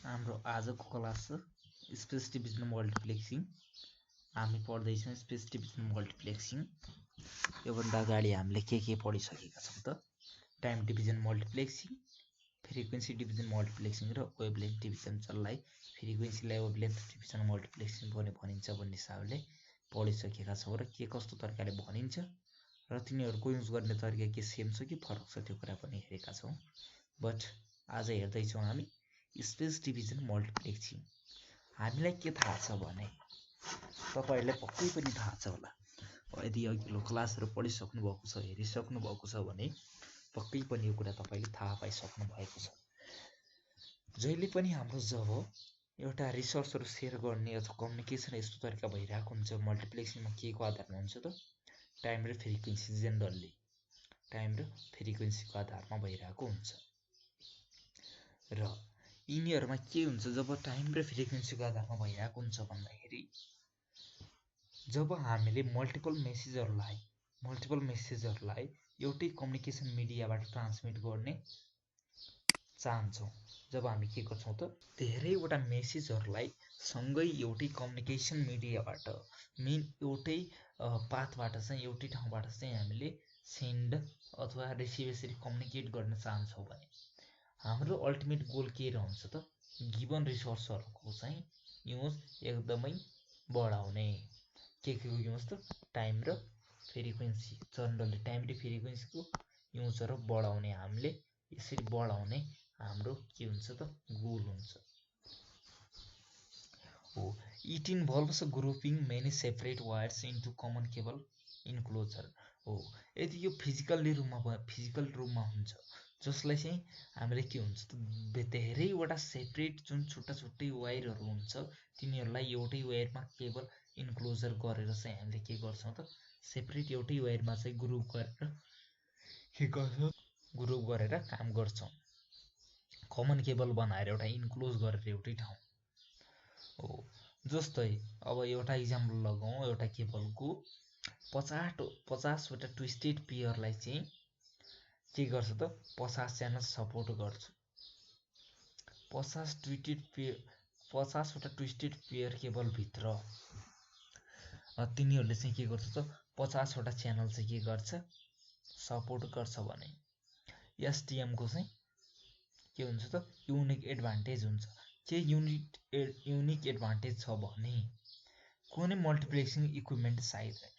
हाम्रो आजको क्लास छ स्पेस डिभिजन मल्टिप्लेक्सिङ। हामी पढ्दैछौँ स्पेस डिभिजन मल्टिप्लेक्सिङ। योभन्दा अगाडि हामीले के पढिसकेका छौँ त? टाइम डिभिजन मल्टिप्लेक्सिङ, फ्रिक्वेन्सी डिभिजन मल्टिप्लेक्सिङ र वेभलेन्थ डिभिजन, जसलाई फ्रिक्वेन्सीलाई वेभलेन्थ डिभिजन मल्टिप्लेक्सिङ पनि भनिन्छ भन्ने हिसाबले पढिसकेका छौँ र के कस्तो तरिकाले भनिन्छ र तिनीहरूको युज गर्ने तरिका के सेम छ कि फरक छ त्यो कुरा पनि हेरेका छौँ। बट आज हेर्दैछौँ हामी स्पेस डिभिजन मल्टिप्लेक्सिङ। हामीलाई के थाहा छ भने तपाईहरुलाई पक्कै पनि थाहा छ होला, यदि अघिल्लो क्लासहरु पढिसक्नु भएको छ, हेरिसक्नु भएको छ भने पक्कै पनि यो कुरा तपाईले थाहा पाइसक्नु भएको छ। जहिले पनि हाम्रो जब एउटा रिसोर्सहरु शेयर गर्ने अथवा कम्युनिकेसन यस्तो तरिका भइरहेको हुन्छ, मल्टिप्लेक्सिङमा के को आधारमा हुन्छ त? टाइम र फ्रिक्वेन्सी, जेनरली टाइम र फ्रिक्वेन्सीको आधारमा भइरहेको हुन्छ। र यिनीहरुमा के हुन्छ जब टाइम र फ्रिक्वेन्सीको आधारमा भइरहेको हुन्छ भन्दाखेरि जब हामीले मल्टिपल मेसेजहरुलाई एउटै कम्युनिकेसन मिडियाबाट ट्रान्समिट गर्ने चाहन्छौं, जब हामी के गर्छौं त धेरैवटा मेसेजहरुलाई सँगै एउटै कम्युनिकेसन मिडियाबाट एउटै पाथबाट चाहिँ एउटै ठाउँबाट चाहिँ हामीले सेन्ड अथवा रिसिभ यसरी कम्युनिकेट गर्न चाहन्छौं भने हाम्रो अल्टिमेट गोल के रहन्छ त? गिवन रिसोर्सहरुको चाहिँ युज एकदमै बढाउने। के को युज त? टाइम र फ्रिक्वेन्सी, जनरली टाइम र फ्रिक्वेन्सीको युजहरु बढाउने। हामीले यसरी बढाउने हाम्रो के हुन्छ त? गोल हुन्छ। It involves grouping many separate wires into common cable enclosure. यदि यो फिजिकल रूपमा हुन्छ, जसलाई चाहिँ हामीले के हुन्छ त धेरैवटा सेपरेट जुन छुट्टा-छुट्टै वायरहरु हुन्छ तिनीहरुलाई एउटै वायरमा केबल इन्क्लोजर गरेर चाहिँ हामीले के गर्छौं त सेपरेट एउटै वायरमा चाहिँ ग्रुप गरेर काम गर्छौं। कमन केबल बनाएर एउटा इन्क्लोज गरेर एउटै ठाउँ हो। जस्तै अब एउटा एक्जाम्पल लगाउँ, एउटा केबलको 50 वटा ट्विस्टेड पेयरलाई चाहिँ के गर्छ त 50 च्यानल सपोर्ट गर्छ। 50 वटा ट्विस्टेड पेयर केबल भित्र तिनीहरुले चाहिँ के गर्छ त 50 वटा च्यानल चाहिँ के गर्छ सपोर्ट गर्छ भने एसटीएम को चाहिँ के हुन्छ त युनिक एडभान्टेज हुन्छ। के युनिक एडभान्टेज छ भने कुनै मल्टिप्लेक्सिङ इक्विपमेन्ट चाहिदैन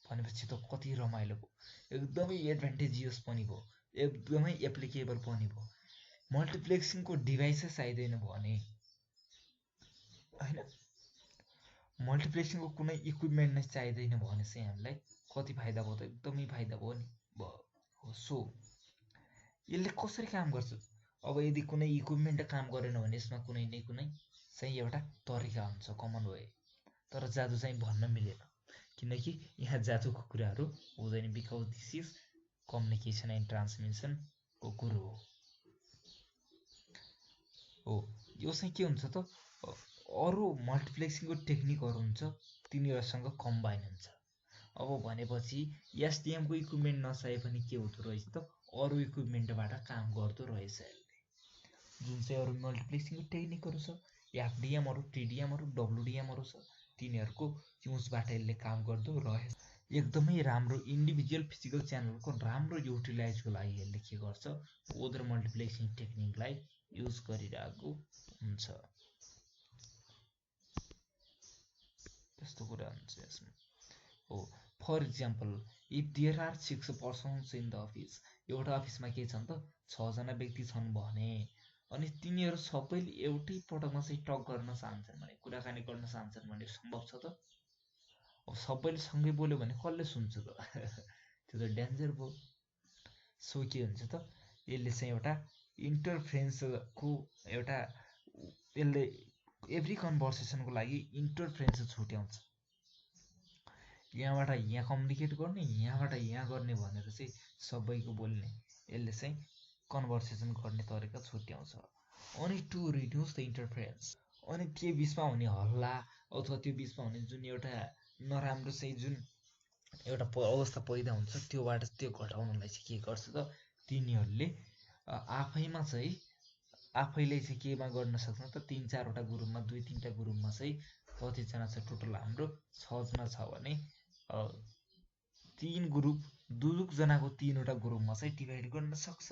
भनेपछि त कति रमाइलो भयो, एकदमै एडभान्टेजियस पनि भयो, एकदमै एप्लिकेबल पनि भयो। मल्टिप्लेक्सिङको डिभाइस चाहिदैन भने हैन, मल्टिप्लेक्सिङको कुनै इक्विपमेन्ट नै चाहिदैन भने चाहिँ हामीलाई कति फाइदा भयो त? एकदमै फाइदा भयो नि भयो। सो यसले कसरी काम गर्छ? अब यदि कुनै इक्विपमेन्ट काम गरेन भने यसमा कुनै न कुनै चाहिँ एउटा तरिका हुन्छ, कमन वे। तर जादु चाहिँ भन्न मिलेन किनकि यहाँ जादुको कुराहरु हुँदैन, because this is communication and transmission को कुरो हो। यो चाहिँ के हुन्छ त अरु मल्टिप्लेक्सिङको टेक्निकहरु हुन्छ तिनीहरुसँग कम्बाइन हुन्छ। अब भनेपछि एसटीएम को इक्विपमेन्ट नचाहे पनि के हुँदो रहेछ त अरु इक्विपमेन्टबाट काम गर्दो रहेछ यसले, जुन चाहिँ अरु मल्टिप्लेक्सिङको टेक्निकहरु छ, एफडीएमहरु, टीडीएमहरु, डब्ल्यूडीएमहरु छ, तिनीहरुको युजबाट यसले काम गर्दो रहेछ। एकदमै राम्रो इन्डिभिजुअल फिजिकल च्यानलको राम्रो युटिलाइजको लागि यसले के गर्छ अदर मल्टिप्लेक्सिङ टेक्निकलाई युज गरिरहेको हुन्छ। त्यस्तो कुरा हुन्छ यसमा हो। For example if there are 6 persons in the office, एउटा अफिसमा के छन् त 6 जना व्यक्ति छन् भने अनि तिनीहरु सबैले एउटै पटकमा चाहिँ टक गर्न चाहन्छन् भने, कुराकानी गर्न चाहन्छन् भने सम्भव छ त? अब सबैले सँगै बोल्यो भने कसले सुन्छ त? त्यो त डेन्जर भयो। सो के हुन्छ त यसले चाहिँ एउटा इन्टरफेरेन्सको एउटा यसले एभ्री कन्भर्सेसनको लागि इन्टरफेरेन्स छुट्याउँछ। यहाँबाट यहाँ कम्युनिकेट गर्ने, यहाँबाट यहाँ गर्ने भनेर चाहिँ सबैको बोल्ने यसले चाहिँ कन्भर्सेसन गर्ने तरिका छुट्याउँछ। अनि टु रिड्युस द इन्टरफेरेन्स, अनि के बीचमा हुने हल्ला अथवा त्यो बीचमा हुने जुन एउटा नराम्रो चाहिँ जुन एउटा अवस्था पैदा हुन्छ त्यो घटाउनलाई चाहिँ के गर्छ त तिनीहरुले आफैमा चाहिँ आफैले चाहिँ केमा गर्न सक्छौँ त 3-4 वटा ग्रुपमा 2-3टा ग्रुपमा चाहिँ कतिजना छ टोटल हाम्रो 6 जना छ भने 3 ग्रुप 2 जनाको 3 वटा ग्रुपमा चाहिँ डिभाइड गर्न सक्छ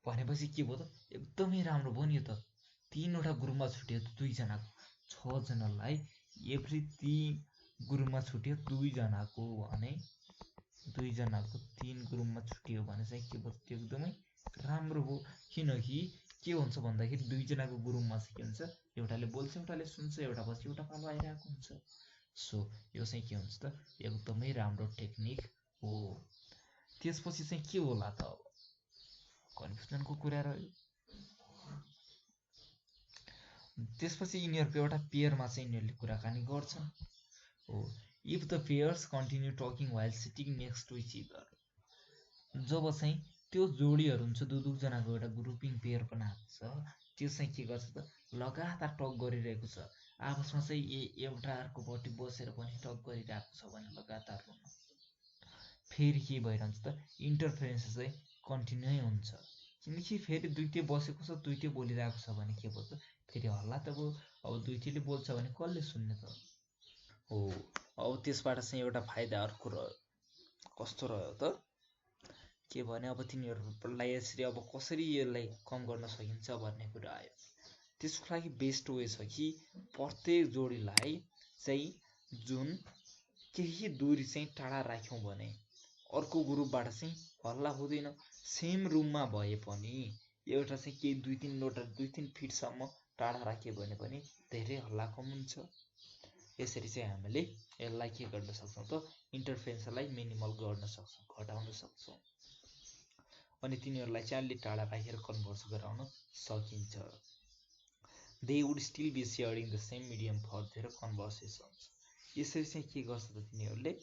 भनेपछि के भयो त एकदमै राम्रो भयो नि यो त 3 वटा ग्रुपमा छुट्यो 2 जनाको 6 जनालाई एभ्री 3 ग्रुपमा छुट्यो 2 जनाको भने 2 जनाको 3 ग्रुपमा छुट्यो भने चाहिँ के भयो त्यो एकदमै राम्रो हो किनकि के हुन्छ भन्दाखेरि 2 जनाको ग्रुपमा चाहिँ के हुन्छ एउटाले बोल्छ एउटाले सुन्छ एउटा पछि एउटा पालो आइरहेको हुन्छ सो यो चाहिँ के हुन्छ त एकदमै राम्रो टेक्निक हो त्यसपछि चाहिँ के होला त अब कन्फ्युजनको कुरा रह्यो त्यसपछि यिनीहरुको एउटा पेयरमा चाहिँ यिनीहरुले कुराकानी गर्छन् हो if the pairs continue talking while sitting next to each other जब चाहिँ त्यो जोडीहरु हुन्छ 2 जनाको एउटा ग्रुपिङ पेयर बनाएको छ त्यो चाहिँ के गर्छ त लगातार टक गरिरहेको छ आपसमा चाहिँ एउटा अर्कोपट्टि बसेर पनि टक गरिरहेको छ भने लगातार फेरि के भइरहन्छ त इन्टरफेरेन्स चाहिँ कन्टिन्यू हुन्छ किनकि फेरि दुईटै बसेको छ दुईटै बोलिरहेको छ भने के भयो त फेरि हल्ला त भयो अब दुईटैले बोल्छ भने कसले सुन्ने त हो अब त्यसबाट चाहिँ एउटा फाइदा अर्को रह्यो कस्तो रह्यो त के भने अब तिनीहरुलाई यसरी अब कसरी यसलाई कम गर्न सकिन्छ भन्ने कुरा आयो त्यसको लागि बेस्ट वे छ कि प्रत्येक जोडीलाई चाहिँ जुन केही दूरी चाहिँ टाढा राख्यौं भने अर्को ग्रुपबाट चाहिँ हल्ला हुँदैन सेम रुममा भए पनि एउटा चाहिँ केही 2-3 फिटसम्म टाढा राख्यो भने पनि धेरै हल्ला कम हुन्छ यसरी चाहिँ हामीले यसलाई के गर्न सक्छौं त इन्टरफेरेन्सलाई मिनिमल गर्न सक्छौं घटाउन सक्छौं अनि तिनीहरुलाई चाहिँ अलि टाढा राखेर कन्भर्स गराउन सकिन्छ they would still be sharing the same medium for their conversations यसरी चाहिँ के गर्छ त तिनीहरुले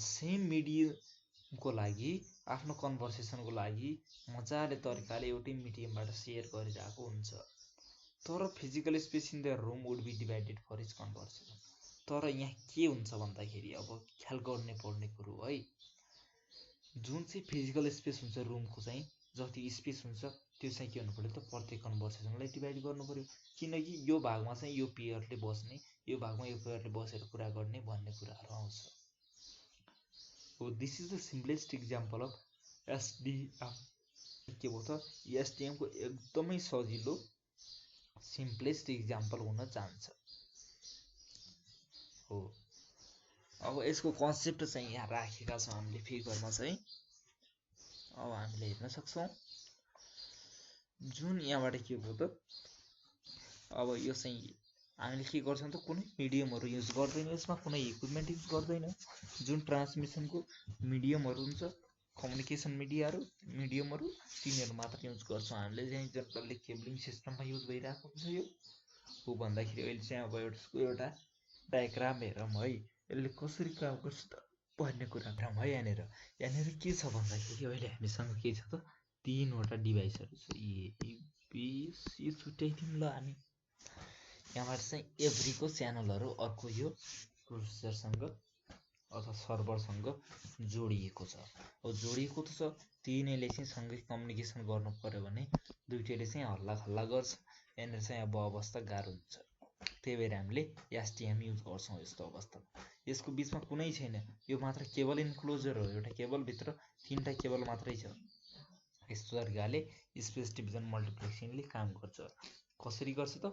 सेम मिडियमको लागि आफ्नो कन्भर्सेसनको लागि मजाले तरिकाले एउटै मिडियमबाट शेयर गरिरहेको हुन्छ तर physical space in the room would be divided for each conversation तर यहाँ के हुन्छ भन्दाखेरि अब ख्याल गर्ने पर्ने कुरो है जुन चाहिँ फिजिकल स्पेस हुन्छ रुमको चाहिँ जति स्पेस हुन्छ त्यो चाहिँ के हुनु पर्यो त प्रत्येक कन्भर्सेसनलाई डिभाइड गर्नु पर्यो किनकि यो भागमा चाहिँ यो पेयरले बस्ने यो भागमा यो पेयरले बसेर कुरा गर्ने भन्ने कुराहरु आउँछ हो this is the simplest example of SDF के भयो त एसडीएम को एकदमै सजिलो सिम्पलेस्ट एक्जाम्पल हुन जान्छ हो अब यसको कन्सेप्ट चाहिँ यहाँ राखेका छौं हामीले फिगरमा चाहिँ अब हामीले हेर्न सक्छौं जुन यहाँबाट के भयो त अब यो चाहिँ हामीले के गर्छौं त कुनै मिडियमहरु युज गर्दैन यसमा कुनै इक्विपमेन्ट युज गर्दैन जुन ट्रान्समिसनको मिडियमहरु हुन्छ कम्युनिकेसन मिडियमहरु तिनीहरु मात्र युज गर्छौं हामीले चाहिँ जनरली केबलिङ सिस्टममा युज भइरहेको हुन्छ यो हो भन्दाखेरि अहिले चाहिँ अब एउटा डायग्राम हेरौं है यसले कसरी काम गर्छ त भन्ने कुरा है यहाँनेर के छ भन्दाखेरि अहिले हामीसँग के छ त 3 वटा डिभाइसहरु छ ए बी सी छुट्याइदिउँ ल हामी यहाँबाट चाहिँ एभ्रीको च्यानलहरु अर्को यो प्रोसेसरसँग अथवा सर्भरसँग जोडिएको छ अब जोडिएको त छ तीनैले चाहिँ सँगै कम्युनिकेसन गर्नु पर्यो भने दुईटैले चाहिँ हल्ला खल्ला गर्छ यहाँनेर चाहिँ अब अवस्था गाह्रो हुन्छ त्यही भएर हामीले एसटीएम युज गर्छौं यस्तो अवस्थामा यसको बीचमा कुनै छैन यो मात्र केबल इन्क्लोजर हो एउटा केबल भित्र 3टा केबल मात्रै छ यस्तो तरिकाले स्पेस डिभिजन मल्टिप्लेक्सिङले काम गर्छ कसरी गर्छ त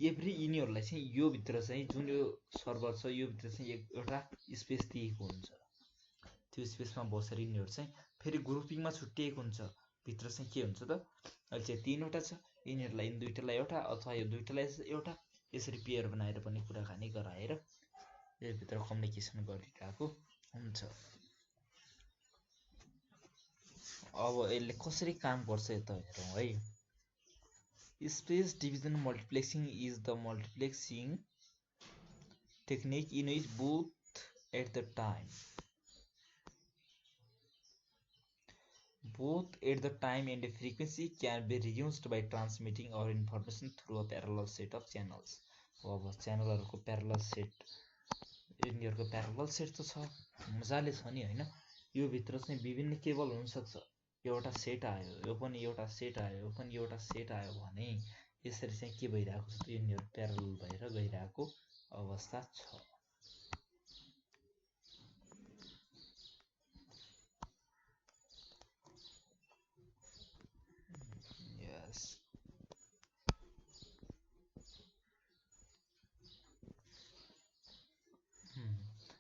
एभ्री यिनीहरुलाई चाहिँ यो भित्र चाहिँ जुन यो सर्भर छ यो भित्र चाहिँ एउटा स्पेस दिएको हुन्छ त्यो स्पेसमा बसेर यिनीहरु चाहिँ फेरि ग्रुपिङमा छुट्टिएको हुन्छ भित्र चाहिँ के हुन्छ त अहिले चाहिँ 3 वटा छ यिनीहरुलाई दुईटालाई एउटा अथवा यो दुईटालाई एउटा यसरी पेयर बनाएर पनि कुराकानी गराएर यो भित्र कम्युनिकेसन गरिरहेको हुन्छ अब यसले कसरी काम गर्छ त हेरौं है space division multiplexing is the multiplexing technique in which both at the time and frequency can be reduced by transmitting our information through a parallel set of channels अब च्यानलहरुको प्यारलल सेट यिनीहरुको प्यारलल सेट त छ मजाले छ नि हैन यो भित्र चाहिँ विभिन्न केबल हुन सक्छ एउटा सेट आयो, यो पनि एउटा सेट आयो, यो पनि एउटा सेट आयो भने यसरी चाहिँ के भइरहेको छ त यिनीहरू प्यारलल भएर गइरहेको अवस्था छ। यस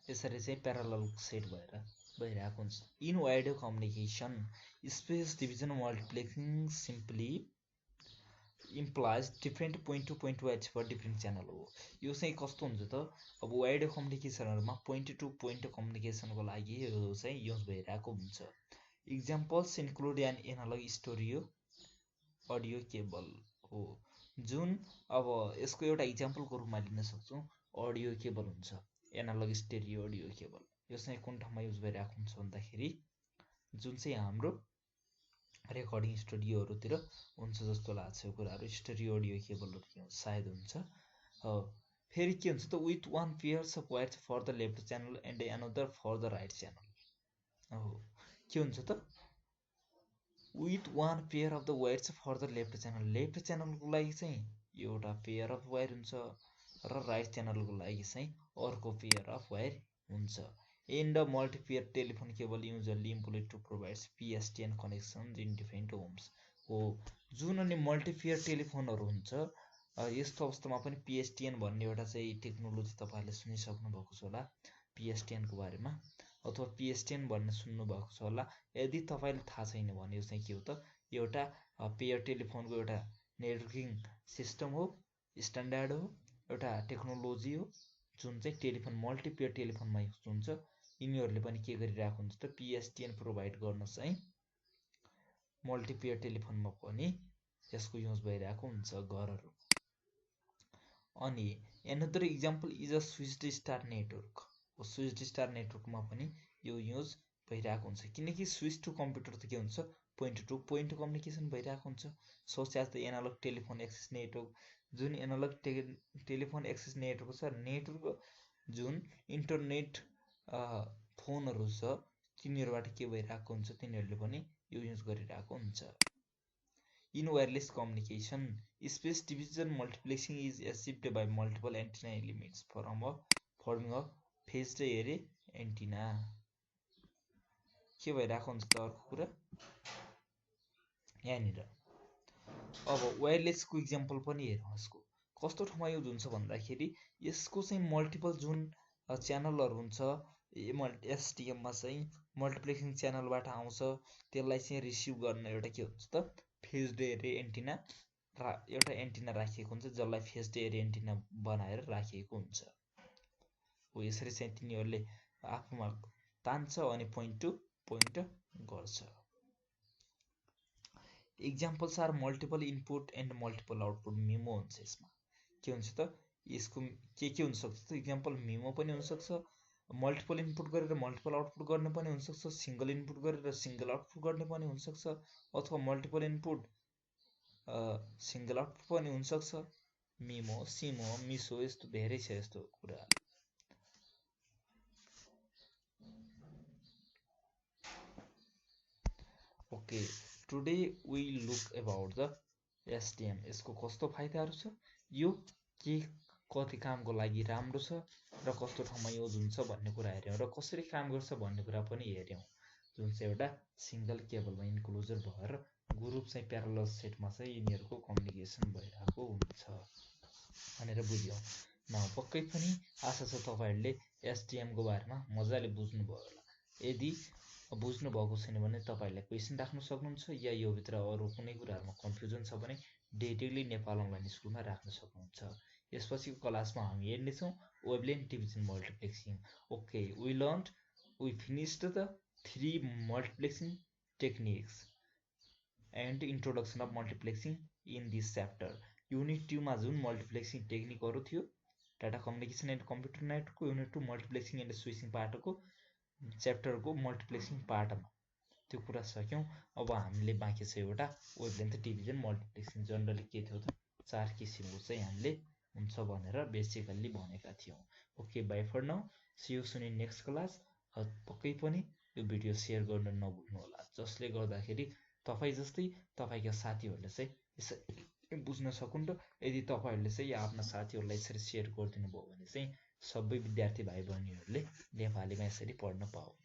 यसरी चाहिँ प्यारलल सेट भएर गइरहेको हुन्छ। In wired communication space division multiplexing simply implies different point to point wires for different channel हो। यो चाहिँ कस्तो हुन्छ त अब वाइड कम्युनिकेसनहरुमा पोइन्ट टु पोइन्ट कम्युनिकेसनको लागि यो चाहिँ युज भइरहेको हुन्छ। Examples include an analog stereo audio cable हो, जुन अब यसको एउटा इक्जाम्पलको रूपमा लिन सक्छौँ। अडियो केबल हुन्छ, एनालग स्टेरियो अडियो केबल। यो चाहिँ कुन ठाउँमा युज भइरहेको हुन्छ भन्दाखेरि जुन चाहिँ हाम्रो रेकर्डिङ स्टुडियोहरुतिर हुन्छ जस्तो लाग्छ। यो कुराहरु स्टेरियो अडियो केबलहरु सायद हुन्छ। फेरि के हुन्छ त with one pairs of wires for the left channel and another for the right channel. के हुन्छ त with one pair of the wires for the left channel. Left च्यानलको लागि चाहिँ एउटा पेयर अफ वायर हुन्छ र राइट च्यानलको लागि चाहिँ अर्को पेयर अफ वायर हुन्छ। And multipair telephone cable usually employed to provide PSTN connections in different homes हो। जुन अनि मल्टिपेयर टेलिफोनहरु हुन्छ यस्तो अवस्थामा पनि PSTN भन्ने एउटा चाहिँ टेक्नोलोजी तपाईहरुले सुनिसक्नु भएको छ होला PSTN को बारेमा, अथवा PSTN भन्ने सुन्नु भएको छ होला। यदि तपाईले थाहा छैन भने यो चाहिँ के हो त एउटा पेयर टेलिफोनको एउटा नेटवर्किङ सिस्टम हो, स्ट्यान्डर्ड हो, एउटा टेक्नोलोजी हो जुन चाहिँ टेलिफोन मल्टिपेयर टेलिफोनमा युज हुन्छ। यिनीहरुले पनि के गरिरहेको हुन्छ त PSTN प्रोभाइड गर्न चाहिँ मल्टिपेयर टेलिफोनमा पनि यसको युज भइरहेको हुन्छ घरहरु। अनि another example is a switched star network. Switched star नेटवर्कमा पनि यो युज भइरहेको हुन्छ किनकि स्विच टु कम्प्युटर त के हुन्छ पोइन्ट टु पोइन्ट कम्युनिकेसन भइरहेको हुन्छ। Such as the analog telephone access network. जुन एनालग टेलिफोन एक्सेस नेटवर्क छ, नेटवर्क जुन इन्टरनेट फोनहरु छ तिनीहरुबाट के भइरहेको हुन्छ तिनीहरुले पनि यो युज गरिरहेको हुन्छ। In wireless communication space division multiplexing is achieved by multiple antenna elements forming a phased array antenna. के भइरहेको हुन्छ त अर्को कुरा यहाँनिर अब वायरलेसको इक्जाम्पल पनि हेरौँ। यसको कस्तो ठाउँमा युज हुन्छ भन्दाखेरि यसको चाहिँ मल्टिपल जुन च्यानलहरु हुन्छ STM मा चाहिँ मल्टिप्लेक्सिङ च्यानलबाट आउँछ, त्यसलाई चाहिँ रिसिभ गर्न एउटा के हुन्छ त फेज्ड एरे एन्टिना एउटा एन्टिना राखिएको हुन्छ जसलाई फेज्ड एरे एन्टिना बनाएर राखिएको हुन्छ। हो यसरी चाहिँ तिनीहरुले आफुमा तान्छ अनि पोइन्ट टु पोइन्ट गर्छ। Examples are multiple input and multiple output. MIMO हुन्छ यसमा। के हुन्छ त यसको के हुन सक्छ त इक्जाम्पल मिमो पनि हुन सक्छ, मल्टिपल इनपुट गरेर मल्टिपल आउटपुट गर्ने पनि हुन सक्छ, सिंगल इनपुट गरेर सिंगल आउटपुट गर्ने पनि हुन सक्छ, अथवा मल्टिपल इनपुट सिंगल आउटपुट पनि हुन सक्छ। मिमो, सिमो, मिसो यस्तो धेरै छ यस्तो कुराहरु। Okay, today we look about the STM। यसको कस्तो फाइदाहरु छ, यो के कति कामको लागि राम्रो छ र कस्तो ठाउँमा युज हुन्छ भन्ने कुरा हेर्यौं र कसरी काम गर्छ भन्ने कुरा पनि हेर्यौं। जुन चाहिँ एउटा सिंगल केबलमा इन्क्लोजर भएर ग्रुप चाहिँ प्यारलल सेटमा चाहिँ यिनीहरुको कम्युनिकेसन भइरहेको हुन्छ भनेर बुझ्यौं। न पक्कै पनि आशा छ तपाईहरुले STM को बारेमा मजाले बुझ्नु भयो होला। यदि बुझ्नु भएको छैन भने तपाईहरुले क्वेशन राख्न सक्नुहुन्छ या यो भित्र अरु कुनै कुराहरुमा कन्फ्युजन छ भने डेटेली नेपाल अनलाइन स्कुलमा राख्न सक्नुहुन्छ। यसपछिको क्लासमा हामी हेर्ने छौं wavelength division multiplexing. Okay, we finished the 3 multiplexing techniques and introduction of multiplexing in this chapter. Unit 2 मा जुन मल्टिप्लेक्सिङ टेक्निकहरु थियो डाटा कम्युनिकेसन एन्ड कम्प्युटर नेटवर्कको युनिट 2 मल्टिप्लेक्सिङ एन्ड स्विचिङ पार्टको च्याप्टरको मल्टिप्लेक्सिङ पार्टमा त्यो कुरा सक्यौं। अब हामीले बाँकी छ एउटा वेभलेन्थ डिभिजन मल्टिप्लेक्सिङ। जनरली के थियो त 4 किसिमको चाहिँ हामीले हुन्छ भनेर बेसिकली भनेका थियौं। Okay, bye for now, see you soon in next class. पक्कै पनि यो भिडियो सेयर गर्न नभुल्नु होला, जसले गर्दाखेरि तपाई जस्तै तपाईका साथीहरुले चाहिँ यसरी बुझ्न सकुन् र यदि तपाईहरुले चाहिँ आफ्ना साथीहरुलाई यसरी सेयर गरिदिनु भयो भने चाहिँ सबै विद्यार्थी भाइ बहिनीहरुले नेपालीमा यसरी पढ्न पाउन्।